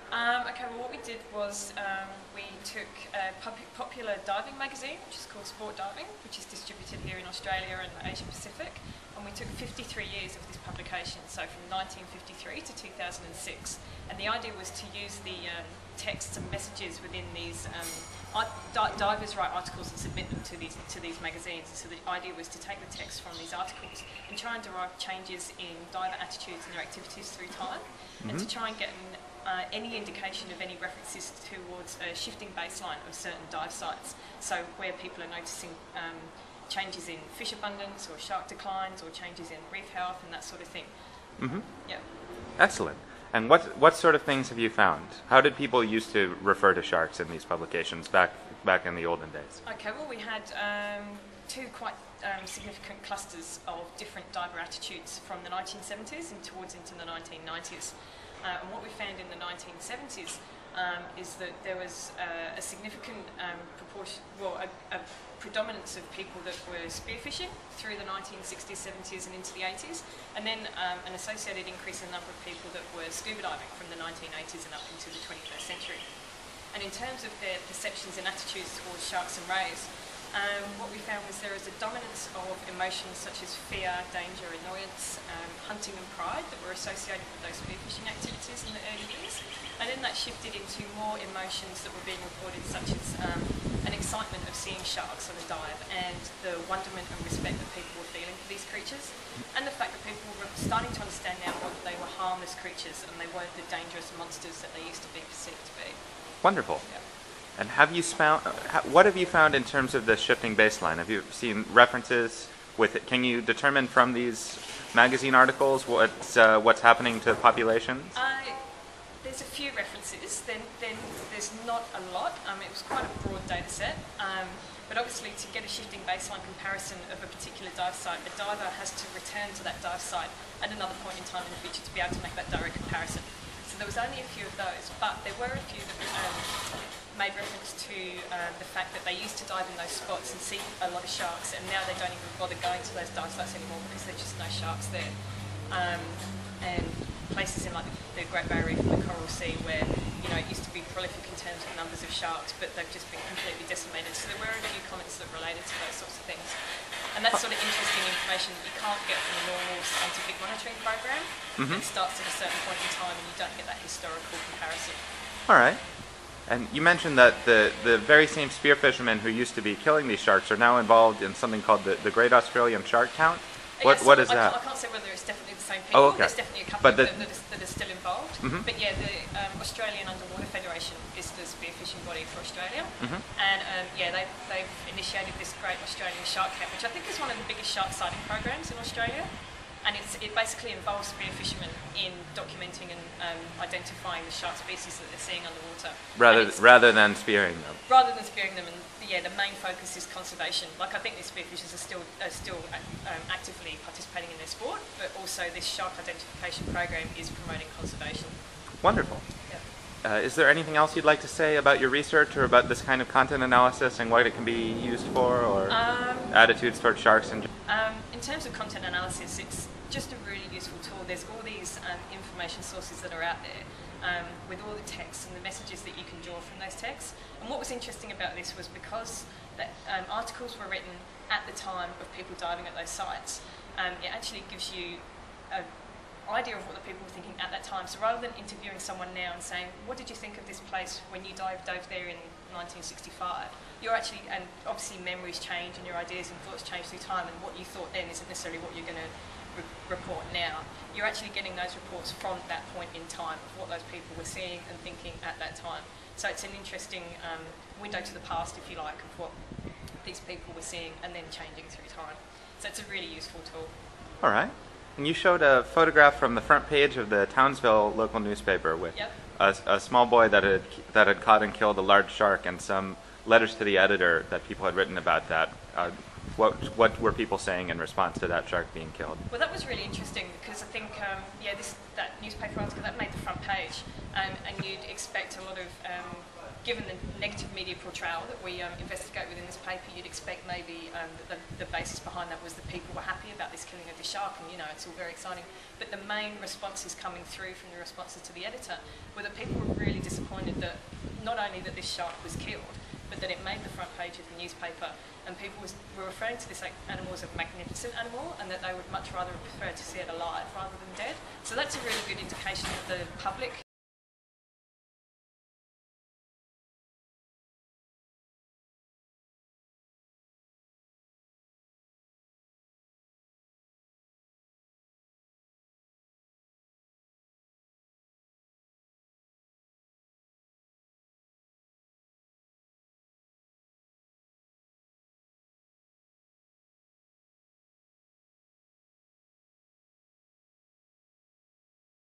Okay, well what we did was we took a popular diving magazine, which is called Sport Diving, which is distributed here in Australia and Asia Pacific, and we took 53 years of this publication, so from 1953 to 2006, and the idea was to use the texts and messages within these, divers write articles and submit them to these magazines, so the idea was to take the text from these articles and try and derive changes in diver attitudes and their activities through time, and to try and get any indication of any references towards a shifting baseline of certain dive sites. So where people are noticing changes in fish abundance or shark declines or changes in reef health and that sort of thing. Yeah. Excellent. And what sort of things have you found? How did people used to refer to sharks in these publications back in the olden days? Okay, well we had two quite significant clusters of different diver attitudes from the 1970s and towards into the 1990s. And what we found in the 1970s is that there was a significant proportion, well, a predominance of people that were spearfishing through the 1960s, 70s and into the 80s, and then an associated increase in the number of people that were scuba diving from the 1980s and up into the 21st century. And in terms of their perceptions and attitudes towards sharks and rays, what we found was there is a dominance of emotions such as fear, danger, annoyance, hunting and pride that were associated with those spearfishing activities in the early years. And then that shifted into more emotions that were being reported, such as an excitement of seeing sharks on a dive and the wonderment and respect that people were feeling for these creatures, and the fact that people were starting to understand now that they were harmless creatures and they weren't the dangerous monsters that they used to be perceived to be. Wonderful. Yeah. And what have you found in terms of the shifting baseline? Have you seen references with it? Can you determine from these magazine articles what's happening to populations? There's a few references. Then there's not a lot. It was quite a broad data set. But obviously to get a shifting baseline comparison of a particular dive site, the diver has to return to that dive site at another point in time in the future to be able to make that direct comparison. So there was only a few of those, but there were a few that made reference to the fact that they used to dive in those spots and see a lot of sharks, and now they don't even bother going to those dive sites anymore because there's just no sharks there. And places in like the Great Barrier Reef and the Coral Sea where, you know, it used to be prolific in terms of numbers of sharks, but they've just been completely decimated. So there were a few comments that related to those sorts of things. And that's sort of interesting information that you can't get from a normal scientific monitoring program. It starts at a certain point in time and you don't get that historical comparison. All right. And you mentioned that the very same spear fishermen who used to be killing these sharks are now involved in something called the Great Australian Shark Count. What is that? I can't say whether it's definitely the same people. Oh, okay. There's definitely a couple that are still involved. But yeah, the Australian Underwater Federation is the spearfishing body for Australia. And yeah, they've initiated this Great Australian Shark Count, which I think is one of the biggest shark sighting programs in Australia. And it basically involves spear fishermen in documenting and identifying the shark species that they're seeing underwater. Rather than spearing them. Rather than spearing them, and yeah, the main focus is conservation. Like I think these spearfishers are still actively participating in their sport, but also this shark identification program is promoting conservation. Wonderful. Yeah. Is there anything else you'd like to say about your research or about this kind of content analysis and what it can be used for, or attitudes towards sharks? In terms of content analysis, it's just a really useful tool. There's all these information sources that are out there with all the texts and the messages that you can draw from those texts. And what was interesting about this was because the articles were written at the time of people diving at those sites, it actually gives you an idea of what the people were thinking at that time. So rather than interviewing someone now and saying, what did you think of this place when you dove there in 1965? You're actually, and obviously memories change and your ideas and thoughts change through time, and what you thought then isn't necessarily what you're going to report now. You're actually getting those reports from that point in time of what those people were seeing and thinking at that time. So it's an interesting window to the past, if you like, of what these people were seeing and then changing through time. So it's a really useful tool. All right. And you showed a photograph from the front page of the Townsville local newspaper with a small boy that had caught and killed a large shark and some letters to the editor that people had written about that. What were people saying in response to that shark being killed? Well, that was really interesting because I think, that newspaper article, that made the front page, and you'd expect a lot of, given the negative media portrayal that we investigate within this paper, you'd expect maybe that the basis behind that was that people were happy about this killing of the shark, and it's all very exciting. But the main responses coming through from the responses to the editor were that people were really disappointed that not only that this shark was killed, but that it made the front page of the newspaper, and people were referring to this animal as a magnificent animal, and that they would much rather prefer to see it alive rather than dead. So that's a really good indication that the public